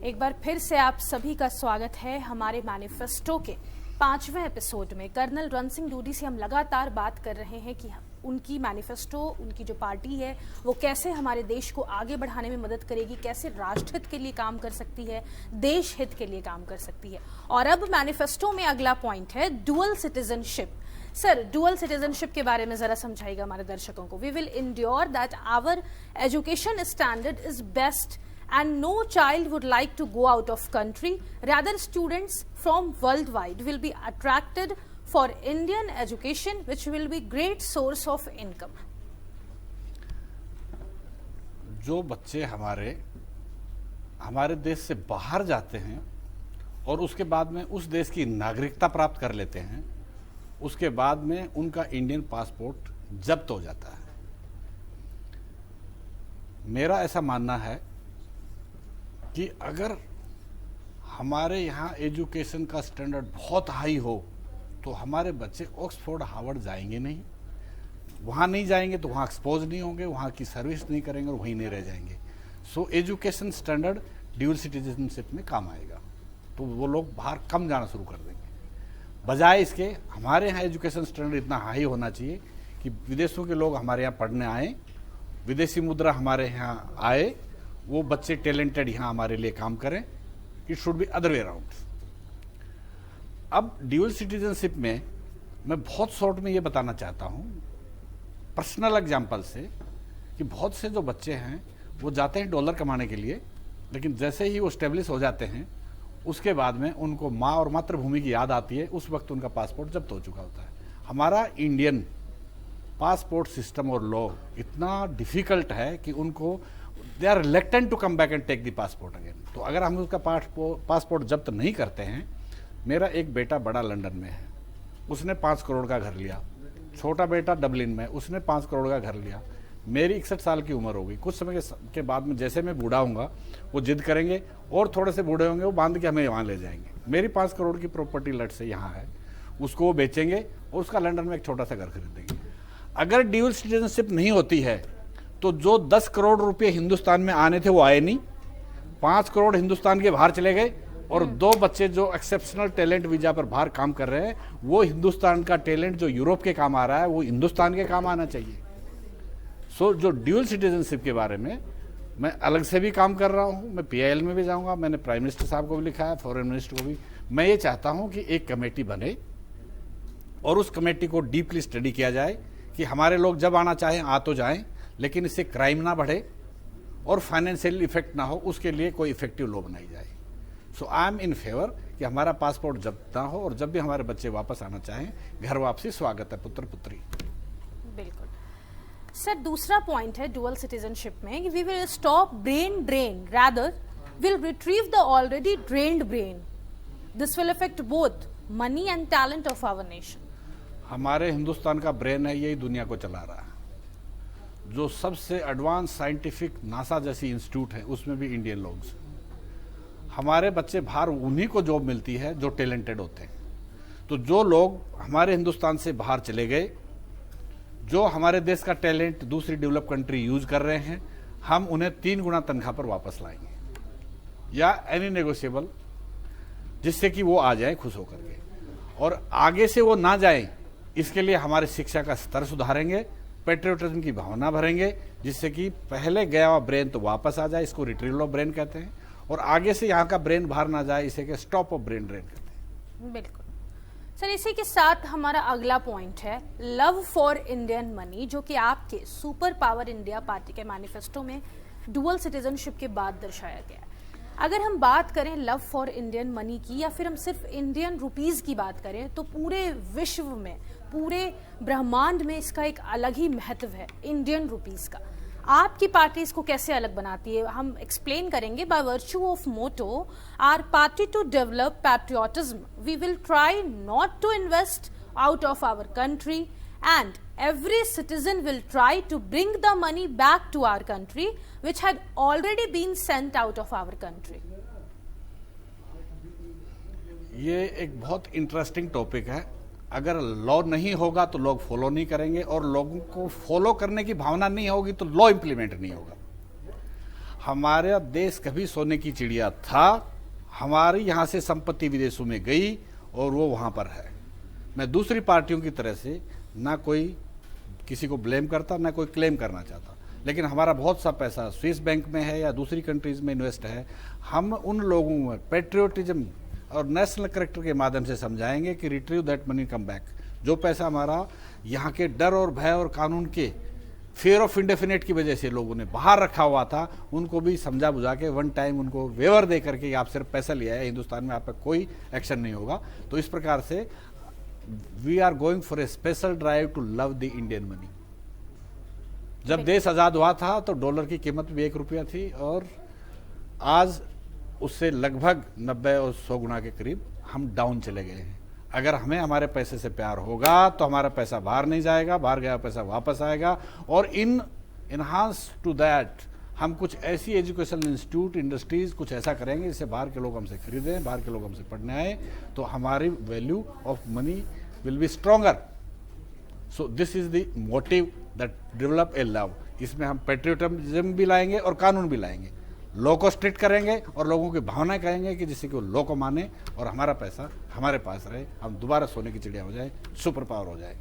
एक बार फिर से आप सभी का स्वागत है हमारे मैनिफेस्टो के 5वें एपिसोड में। कर्नल रण सिंह डूडी से हम लगातार बात कर रहे हैं कि उनकी मैनिफेस्टो, उनकी जो पार्टी है वो कैसे हमारे देश को आगे बढ़ाने में मदद करेगी, कैसे राष्ट्रहित के लिए काम कर सकती है, देश हित के लिए काम कर सकती है। और अब मैनिफेस्टो में अगला पॉइंट है dual citizenship. Sir, dual citizenship के बारे में जरा समझाइएगा हमारे दर्शकों को। We will endure that our education standard is best and no child would like to go out of country. Rather, students from worldwide will be attracted for Indian education, which will be great source of income. जो बच्चे हमारे देश से बाहर जाते हैं और उसके बाद में उस देश की नागरिकता प्राप्त कर लेते हैं, उसके बाद में उनका इंडियन पासपोर्ट जब्त हो जाता है। मेरा ऐसा मानना है कि अगर हमारे यहाँ एजुकेशन का स्टैंडर्ड बहुत हाई हो तो हमारे बच्चे ऑक्सफोर्ड हार्वर्ड जाएंगे नहीं, वहाँ नहीं जाएंगे तो वहाँ एक्सपोज नहीं होंगे, वहाँ की सर्विस नहीं करेंगे और वहीं नहीं रह जाएंगे। So education standard dual citizenship में काम आएगा, तो वो लोग बाहर कम जाना शुरू कर देंगे। बजाय इसके हमारे यहाँ एजुकेशन स्टैंडर्ड इतना हाई होना चाहिए कि विदेशों के लोग हमारे यहाँ पढ़ने आए, विदेशी मुद्रा हमारे यहाँ आए, वो बच्चे टैलेंटेड यहाँ हमारे लिए काम करें। It should be other way around. अब ड्यूअल सिटीजनशिप में मैं बहुत शॉर्ट में ये बताना चाहता हूँ पर्सनल एग्जांपल से कि बहुत से जो बच्चे हैं वो जाते हैं डॉलर कमाने के लिए, लेकिन जैसे ही वो स्टेब्लिश हो जाते हैं उसके बाद में उनको माँ और मातृभूमि की याद आती है, उस वक्त उनका पासपोर्ट जब्त हो चुका होता है। हमारा इंडियन पासपोर्ट सिस्टम और लॉ इतना डिफिकल्ट है कि उनको they are reluctant to come back and take the passport again. तो अगर हम उसका पासपोर्ट जब्त नहीं करते हैं, मेरा एक बेटा बड़ा लंदन में है, उसने 5 करोड़ का घर लिया, छोटा बेटा डबलिन में, उसने 5 करोड़ का घर लिया। मेरी 61 साल की उम्र हो गई। कुछ समय के बाद में जैसे मैं बूढ़ा हूँगा वो जिद करेंगे और थोड़े से बूढ़े होंगे, वो बांध के हमें वहाँ ले जाएंगे। मेरी 5 करोड़ की प्रॉपर्टी लट से यहाँ है, उसको वो बेचेंगे और उसका लंदन में एक छोटा सा घर खरीदेंगे। अगर ड्यूअल सिटीजनशिप नहीं होती है तो जो 10 करोड़ रुपए हिंदुस्तान में आने थे वो आए नहीं, 5 करोड़ हिंदुस्तान के बाहर चले गए और 2 बच्चे जो एक्सेप्शनल टैलेंट वीजा पर बाहर काम कर रहे हैं, वो हिंदुस्तान का टैलेंट जो यूरोप के काम आ रहा है वो हिंदुस्तान के काम आना चाहिए। सो जो ड्यूअल सिटीजनशिप के बारे में मैं अलग से भी काम कर रहा हूँ, मैं PIL में भी जाऊँगा, मैंने प्राइम मिनिस्टर साहब को भी लिखा है, फॉरेन मिनिस्टर को भी। मैं ये चाहता हूँ कि एक कमेटी बने और उस कमेटी को डीपली स्टडी किया जाए कि हमारे लोग जब आना चाहें आ तो जाएं, लेकिन इससे क्राइम ना बढ़े और फाइनेंशियल इफेक्ट ना हो, उसके लिए कोई इफेक्टिव लॉ बनाई जाए। सो आई एम इन फेवर कि हमारा पासपोर्ट जब्त ना हो और जब भी हमारे बच्चे वापस आना चाहें, घर वापसी स्वागत है पुत्र पुत्री। बिल्कुल सर, दूसरा पॉइंट है डुअल सिटीजनशिप में, we will stop brain drain, rather will retrieve the already drained brain. This will affect both money and talent of our nation. हमारे हिंदुस्तान का ब्रेन है, यही दुनिया को चला रहा है। जो सबसे एडवांस साइंटिफिक नासा जैसी इंस्टीट्यूट है उसमें भी इंडियन लोग। हमारे बच्चे बाहर उन्हीं को जॉब मिलती है जो टैलेंटेड होते हैं। तो जो लोग हमारे हिंदुस्तान से बाहर चले गए, जो हमारे देश का टैलेंट दूसरी डेवलप कंट्री यूज कर रहे हैं, हम उन्हें 3 गुना तनख्वाह पर वापस लाएंगे या एनी नेगोशिएबल, जिससे कि वो आ जाए खुश होकर के और आगे से वो ना जाए। इसके लिए हमारे शिक्षा का स्तर सुधारेंगे, पेट्रियोटिज्म की भावना भरेंगे, जिससे कि पहले गया हुआ ब्रेन तो वापस आ जाए, इसको रिट्रीवल ऑफ ब्रेन कहते हैं, और आगे से यहाँ का ब्रेन बाहर ना जाए, इसे के स्टॉप ऑफ ब्रेन ड्रेन कहते हैं। बिल्कुल सर, इसी के साथ हमारा अगला पॉइंट है लव फॉर इंडियन मनी, जो कि आपके सुपर पावर इंडिया पार्टी के मैनिफेस्टो में डुअल सिटीजनशिप के बाद दर्शाया गया है। अगर हम बात करें लव फॉर इंडियन मनी की या फिर हम सिर्फ इंडियन रुपीस की बात करें, तो पूरे विश्व में, पूरे ब्रह्मांड में इसका एक अलग ही महत्व है इंडियन रुपीस का। आपकी पार्टी इसको कैसे अलग बनाती है, हम एक्सप्लेन करेंगे। By virtue of motto our party to develop patriotism, we will try not to invest out of our country and every citizen will try to bring the money back to our country which had already been sent out of our country. ये एक बहुत interesting topic है। अगर law नहीं होगा तो लोग follow नहीं करेंगे और लोगों को फॉलो करने की भावना नहीं होगी तो लॉ इंप्लीमेंट नहीं होगा। हमारा देश कभी सोने की चिड़िया था, हमारी यहाँ से संपत्ति विदेशों में गई और वो वहाँ पर है। मैं दूसरी पार्टियों की तरह से ना कोई किसी को ब्लेम करता, ना कोई क्लेम करना चाहता, लेकिन हमारा बहुत सा पैसा स्विस बैंक में है या दूसरी कंट्रीज में इन्वेस्ट है। हम उन लोगों में पेट्रियोटिज्म और नेशनल करेक्टर के माध्यम से समझाएंगे कि retrieve that money, come back. जो पैसा हमारा यहाँ के डर और भय और कानून के फियर ऑफ इंडेफिनेट की वजह से लोगों ने बाहर रखा हुआ था, उनको भी समझा बुझा के वन टाइम उनको वेवर दे करके आप सिर्फ पैसा लिया है, हिंदुस्तान में आप पे कोई एक्शन नहीं होगा। तो इस प्रकार से we are going for a special drive to love the Indian money. जब देश आज़ाद हुआ था तो डॉलर की कीमत भी 1 रुपया थी और आज उससे लगभग 90 और 100 गुना के करीब हम डाउन चले गए हैं। अगर हमें हमारे पैसे से प्यार होगा तो हमारा पैसा बाहर नहीं जाएगा, बाहर गया पैसा वापस आएगा। और इनहांस टू दैट हम कुछ ऐसी एजुकेशनल इंस्टीट्यूट, इंडस्ट्रीज कुछ ऐसा करेंगे जिससे बाहर के लोग हमसे खरीदें, बाहर के लोग हमसे पढ़ने आए, तो हमारी value of money will be stronger. So this is the motive that develop a love. इसमें हम पेट्रियोटिज्म भी लाएंगे और कानून भी लाएंगे, लॉ को स्ट्रिक्ट करेंगे और लोगों की भावनाएं करेंगे कि जिससे कि वो लॉ को माने और हमारा पैसा हमारे पास रहे, हम दोबारा सोने की चिड़िया हो जाए, सुपर पावर हो जाए।